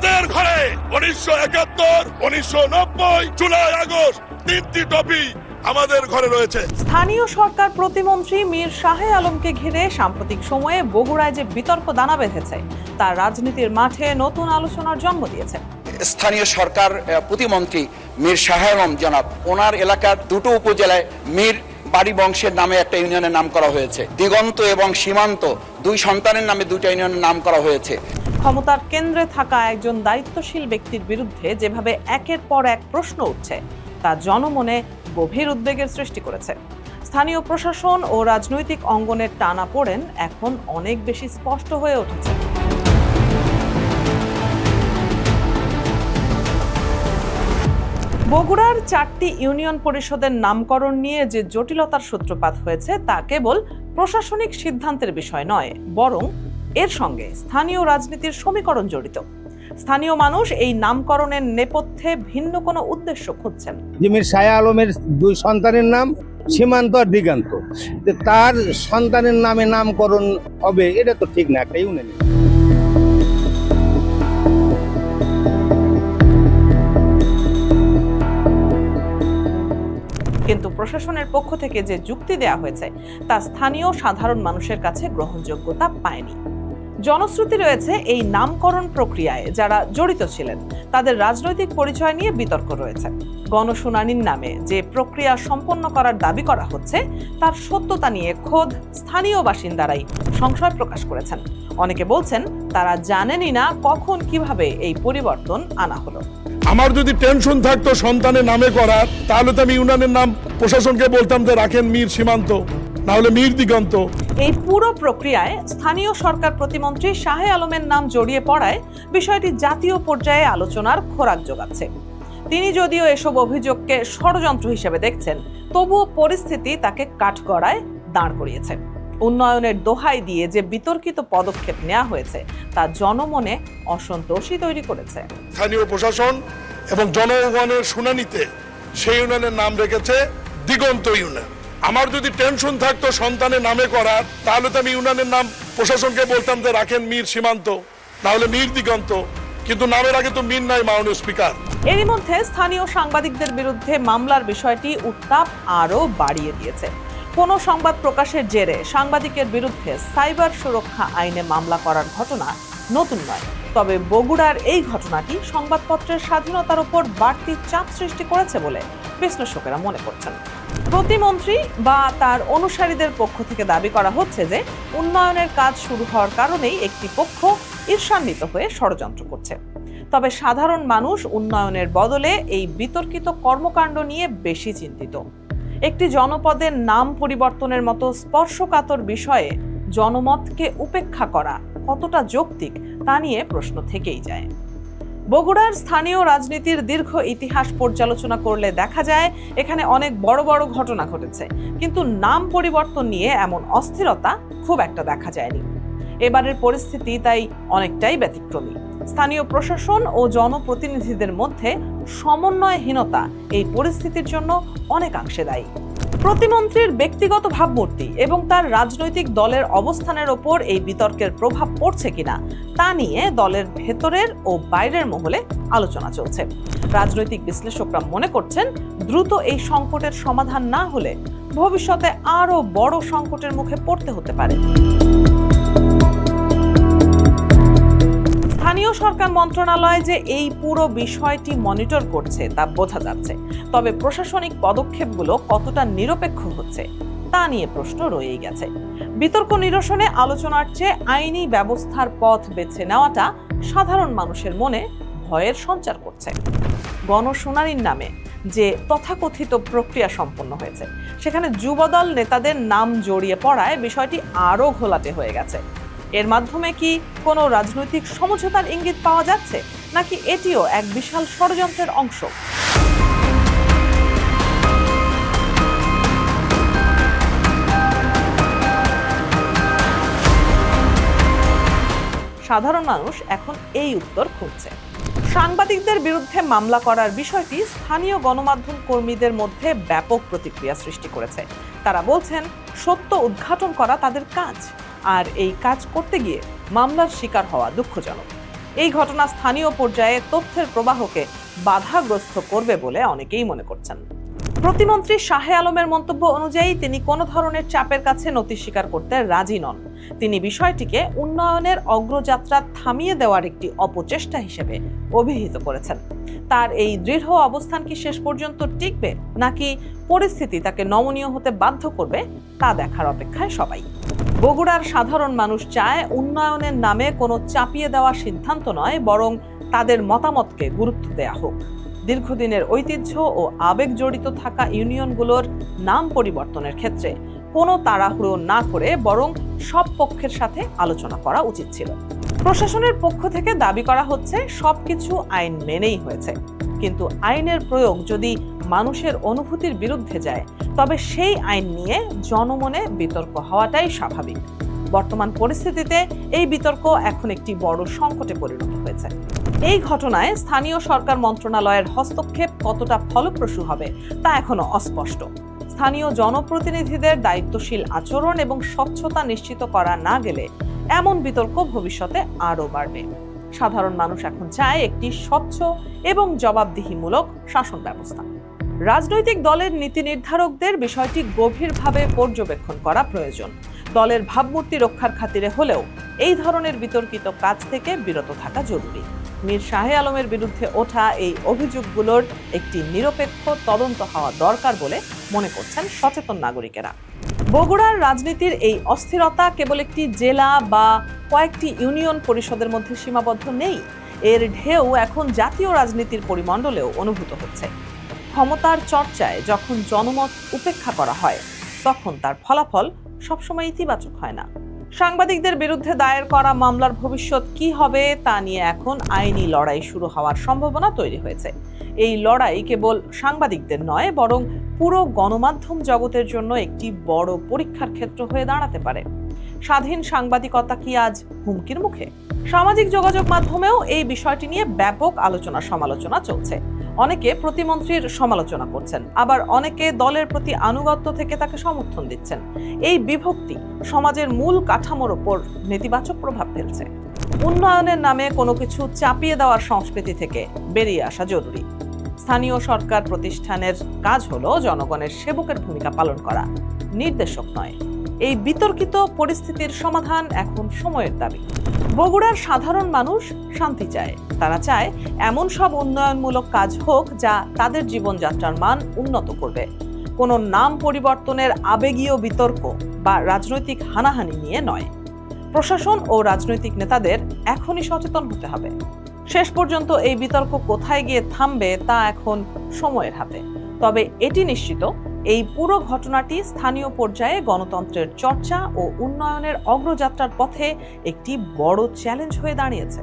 যাদের ঘরে 1971, 1990, July August 3টি টপি আমাদের ঘরে রয়েছে। স্থানীয় সরকার প্রতিমন্ত্রী মীর শাহ আলমকে ঘিরে সাম্প্রতিক সময়ে বগুড়ায় যে বিতর্ক দানা বেঁধেছে তার রাজনীতির মাঠে নতুন আলোচনার জন্ম দিয়েছে। স্থানীয় সরকার প্রতিমন্ত্রী মীর শাহ আলম জনাব, ওনার এলাকার দুটো উপজেলায় মীর বাড়ি বংশের নামে একটা ইউনিয়নের নাম করা হয়েছে। দিগন্ত এবং সীমান্ত দুই সন্তানের নামে দুইটা ইউনিয়নের নাম করা হয়েছে। ক্ষমতার কেন্দ্রে থাকা একজন দায়িত্বশীল ব্যক্তির বিরুদ্ধে যেভাবে একের পর এক প্রশ্ন উঠছে তা জনমনে গভীর উদ্বেগের সৃষ্টি করেছে। স্থানীয় প্রশাসন ও রাজনৈতিক অঙ্গনের টানাপোড়েন এখন অনেক বেশি স্পষ্ট হয়ে উঠেছে। বগুড়ার 4টি ইউনিয়ন পরিষদের নামকরণ নিয়ে যে জটিলতার সূত্রপাত হয়েছে তা কেবল প্রশাসনিক সিদ্ধান্তের বিষয় নয়, বরং এর সঙ্গে স্থানীয় রাজনীতির সমীকরণ জড়িত। স্থানীয় মানুষ এই নামকরণের নেপথ্যে ভিন্ন কোনো উদ্দেশ্য খুঁজছেন। মীর শাহ আলমের দুই সন্তানের নাম সীমান্ত আর দিগন্ত, তার সন্তানের নামে নামকরণ হবে, এটা তো ঠিক না একটা ইউনিয়ন। কিন্তু প্রশাসনের পক্ষ থেকে যে যুক্তি দেয়া হয়েছে তা স্থানীয় সাধারণ মানুষের কাছে গ্রহণযোগ্যতা পায়নি। জনশ্রুতি রয়েছে এই নামকরণ প্রক্রিয়ায় যারা জড়িত ছিলেন তাদের রাজনৈতিক পরিচয় নিয়ে বিতর্ক রয়েছে। গণশুনানির নামে যে প্রক্রিয়া সম্পন্ন করার দাবি করা হচ্ছে তার সত্যতা নিয়ে খোদ স্থানীয় বাসিন্দারাই সংশয় প্রকাশ করেছেন। অনেকে বলছেন তারা জানেনই না কখন কিভাবে এই পরিবর্তন আনা হলো। আমার যদি টেনশন থাকতো সন্তানের নামে করার, তাহলে তো আমি ইউনিয়নের নাম প্রশাসনকে বলতাম যে রাখেন মীর সীমান্ত, না হলে মীর দিগন্ত। এই পুরো প্রক্রিয়ায় স্থানীয় সরকার প্রতিমন্ত্রী শাহ আলমের নাম জড়িয়ে পড়ায় বিষয়টি জাতীয় পর্যায়ে আলোচনার খোরাক যোগাচ্ছে। তিনি যদিও এসব অভিযোগকে ষড়যন্ত্র হিসেবে দেখছেন, তবুও পরিস্থিতি তাকে কাঠগড়ায় দাঁড় করিয়েছে। উন্নয়নের দোহাই দিয়ে যে বিতর্কিত পদক্ষেপ নেওয়া হয়েছে তা জনমনে অসন্তোষই তৈরি করেছে। স্থানীয় প্রশাসন এবং জনগণের শুনানিতে সেই ইউনিয়নের নাম রেখেছে দিগন্ত ইউনিয়ন। আমার যদি টেনশন থাকতো সন্তানের নামে করার, তাহলে তো আমি ইউনিয়নের নাম প্রশাসনকে বলতাম যে রাখেন মীর সীমান্ত, না হলে মীর দিগন্ত। কিন্তু নামের আগে তো মীর নাই, মাননীয় স্পিকার। এরই মধ্যে স্থানীয় সাংবাদিকদের বিরুদ্ধে মামলার বিষয়টি উত্তাপ আরও বাড়িয়ে দিয়েছে। কোনো সংবাদ প্রকাশের জেরে সাংবাদিকের বিরুদ্ধে সাইবার সুরক্ষা আইনে মামলা করার ঘটনা নতুন নয়। তবে বগুড়ার এই ঘটনাটি সংবাদপত্রের স্বাধীনতার উপর বাড়তি চাপ সৃষ্টি করেছে বলে বিশ্লেষকেরা মনে করছেন। প্রতিমন্ত্রী বা তার অনুসারীদের পক্ষ থেকে দাবি করা হচ্ছে যে উন্নয়নের কাজ শুরু হওয়ার কারণেই একটি পক্ষ ঈর্ষান্বিত হয়ে ষড়যন্ত্র করছে। তবে সাধারণ মানুষ উন্নয়নের বদলে এই বিতর্কিত কর্মকাণ্ড নিয়ে বেশি চিন্তিত। একটি জনপদের নাম পরিবর্তনের মতো স্পর্শকাতর বিষয়ে জনমতকে উপেক্ষা করা কতটা যৌক্তিক তা নিয়ে প্রশ্ন থেকেই যায়। বগুড়ার স্থানীয় রাজনীতির দীর্ঘ ইতিহাস পর্যালোচনা করলে দেখা যায় এখানে অনেক বড় বড় ঘটনা ঘটেছে, কিন্তু নাম পরিবর্তন নিয়ে এমন অস্থিরতা খুব একটা দেখা যায়নি। এবারের পরিস্থিতি তাই অনেকটাই ব্যতিক্রমী। স্থানীয় প্রশাসন ও জনপ্রতিনিধিদের মধ্যে সমন্বয়হীনতা এই পরিস্থিতির জন্য অনেকাংশে দায়ী। প্রতিমন্ত্রীর ব্যক্তিগত ভাবমূর্তি এবং তার রাজনৈতিক দলের অবস্থানের ওপর এই বিতর্কের প্রভাব পড়ছে কিনা তা নিয়ে দলের ভেতরের ও বাইরের মহলে আলোচনা চলছে। রাজনৈতিক বিশ্লেষকরা মনে করছেন দ্রুত এই সংকটের সমাধান না হলে ভবিষ্যতে আরও বড় সংকটের মুখে পড়তে হতে পারে। স্থানীয় সরকার মন্ত্রণালয় যে এই পুরো বিষয়টি মনিটর করছে তা বোঝা যাচ্ছে, তবে প্রশাসনিক পদক্ষেপগুলো কতটা নিরপেক্ষ হচ্ছে তা নিয়ে প্রশ্ন রয়েই গেছে। বিতর্ক নিরসনে আলোচনার চেয়ে আইনি ব্যবস্থার পথ বেছে নেওয়াটা সাধারণ মানুষের মনে ভয়ের সঞ্চার করছে। গণশুনানির নামে যে তথাকথিত প্রক্রিয়া সম্পন্ন হয়েছে সেখানে যুবদল নেতাদের নাম জড়িয়ে পড়ায় বিষয়টি আরও ঘোলাটে হয়ে গেছে। এর মাধ্যমে কি কোনো রাজনৈতিক সমঝোতার ইঙ্গিত পাওয়া যাচ্ছে, নাকি এটিও এক বিশাল ষড়যন্ত্রের অংশ? সাধারণ মানুষ এখন এই উত্তর খুঁজছে। সাংবাদিকদের বিরুদ্ধে মামলা করার বিষয়টি স্থানীয় গণমাধ্যম কর্মীদের মধ্যে ব্যাপক প্রতিক্রিয়া সৃষ্টি করেছে। তারা বলছেন সত্য উদ্ঘাটন করা তাদের কাজ, আর এই কাজ করতে গিয়ে মামলার শিকার হওয়া দুঃখজনক। এই ঘটনা স্থানীয় পর্যায়ে তথ্যের প্রবাহকে বাধাগ্রস্ত করবে বলে অনেকেই মনে করছেন। প্রতিমন্ত্রী শাহে আলমের মন্তব্য অনুযায়ী তিনি কোনো ধরনের চাপের কাছে নতি স্বীকার করতে রাজি নন। তিনি বিষয়টিকে উন্নয়নের অগ্রযাত্রা থামিয়ে দেওয়ার একটি অপচেষ্টা হিসেবে অভিহিত করেছেন। তার এই দৃঢ় অবস্থান কি শেষ পর্যন্ত টিকবে, নাকি পরিস্থিতি তাকে নমনীয় হতে বাধ্য করবে, তা দেখার অপেক্ষায় সবাই। বগুড়ার সাধারণ মানুষ চায় উন্নয়নের নামে কোনো চাপিয়ে দেওয়া সিদ্ধান্ত নয়, বরং তাদের মতামতকে গুরুত্ব দেয়া হোক। দীর্ঘদিনের ঐতিহ্য ও আবেগ জড়িত থাকা ইউনিয়নগুলোর নাম পরিবর্তনের ক্ষেত্রে কোনো তাড়াহুড়ো না করে বরং সব পক্ষের সাথে আলোচনা করা উচিত ছিল। প্রশাসনের পক্ষ থেকে দাবি করা হচ্ছে সবকিছু আইন মেনেই হয়েছে, কিন্তু আইনের প্রয়োগ যদি মানুষের অনুভূতির বিরুদ্ধে যায় তবে সেই আইন নিয়ে জনমনে বিতর্ক হওয়াটাই স্বাভাবিক। বর্তমান পরিস্থিতিতে এই বিতর্ক এখন একটি বড় সংকটে পরিণত হয়েছে। এই ঘটনায় স্থানীয় সরকার মন্ত্রণালয়ের হস্তক্ষেপ কতটা ফলপ্রসূ হবে তা এখনো অস্পষ্ট। স্থানীয় জনপ্রতিনিধিদের দায়িত্বশীল আচরণ এবং স্বচ্ছতা নিশ্চিত করা না গেলে এমন বিতর্ক ভবিষ্যতে আরও বাড়বে। সাধারণ মানুষ এখন চায় একটি স্বচ্ছ এবং জবাবদিহিমূলক শাসন ব্যবস্থা। রাজনৈতিক দলের নীতি নির্ধারকদের বিষয়টি গভীরভাবে পর্যবেক্ষণ করা প্রয়োজন। দলের ভাবমূর্তি রক্ষার খাতিরে হলেও এই ধরনের বিতর্কিত কাজ থেকে বিরত থাকা জরুরি। মীর শাহে আলমের বিরুদ্ধে ওঠা এই অভিযোগগুলোর একটি নিরপেক্ষ তদন্ত হওয়া দরকার বলে মনে করছেন সচেতন নাগরিকেরা। বগুড়ার রাজনীতির এই অস্থিরতা কেবল একটি জেলা বা কয়েকটি ইউনিয়ন পরিষদের মধ্যে সীমাবদ্ধ নেই। এর ঢেউ এখন জাতীয় রাজনীতির পরিমণ্ডলেও অনুভূত হচ্ছে। ক্ষমতার চর্চায় যখন জনমত উপেক্ষা করা হয় তখন তার ফলাফল সবসময় ইতিবাচক হয় না। সাংবাদিকদের বিরুদ্ধে দায়ের করা মামলার ভবিষ্যৎ কি হবে তা নিয়ে এখন আইনি লড়াই শুরু হওয়ার সম্ভাবনা তৈরি হয়েছে। এই লড়াই কেবল সাংবাদিকদের নয়, বরং পুরো গণমাধ্যম জগতের জন্য একটি বড় পরীক্ষার ক্ষেত্র হয়ে দাঁড়াতে পারে। স্বাধীন সাংবাদিকতা কি আজ হুমকির মুখে? সামাজিক যোগাযোগ মাধ্যমেও এই বিষয়টি নিয়ে ব্যাপক আলোচনা সমালোচনা চলছে। অনেকে প্রতিমন্ত্রীর সমালোচনা করছেন, আবার অনেকে দলের প্রতি আনুগত্য থেকে তাকে সমর্থন দিচ্ছেন। এই বিভক্তি সমাজের মূল কাঠামোর ওপর নেতিবাচক প্রভাব ফেলছে। উন্নয়নের নামে কোনো কিছু চাপিয়ে দেওয়ার সংস্কৃতি থেকে বেরিয়ে আসা জরুরি। স্থানীয় সরকার প্রতিষ্ঠানের কাজ হলো জনগণের সেবকের ভূমিকা পালন করা, নির্দেশক নয়। এই বিতর্কিত পরিস্থিতির সমাধান এখন সময়ের দাবি। বগুড়ার সাধারণ মানুষ শান্তি চায়। তারা চায় এমন সব উন্নয়নমূলক কাজ হোক যা তাদের জীবনযাত্রার মান উন্নত করবে। কোনো নাম পরিবর্তনের আবেগীয় বিতর্ক বা রাজনৈতিক হানাহানি নিয়ে নয়। প্রশাসন ও রাজনৈতিক নেতাদের এখনই সচেতন হতে হবে। শেষ পর্যন্ত এই বিতর্ক কোথায় গিয়ে থামবে তা এখন সময়ের হাতে। তবে এটি নিশ্চিত, এই পুরো ঘটনাটি স্থানীয় পর্যায়ে গণতন্ত্রের চর্চা ও উন্নয়নের অগ্রযাত্রার পথে একটি বড় চ্যালেঞ্জ হয়ে দাঁড়িয়েছে।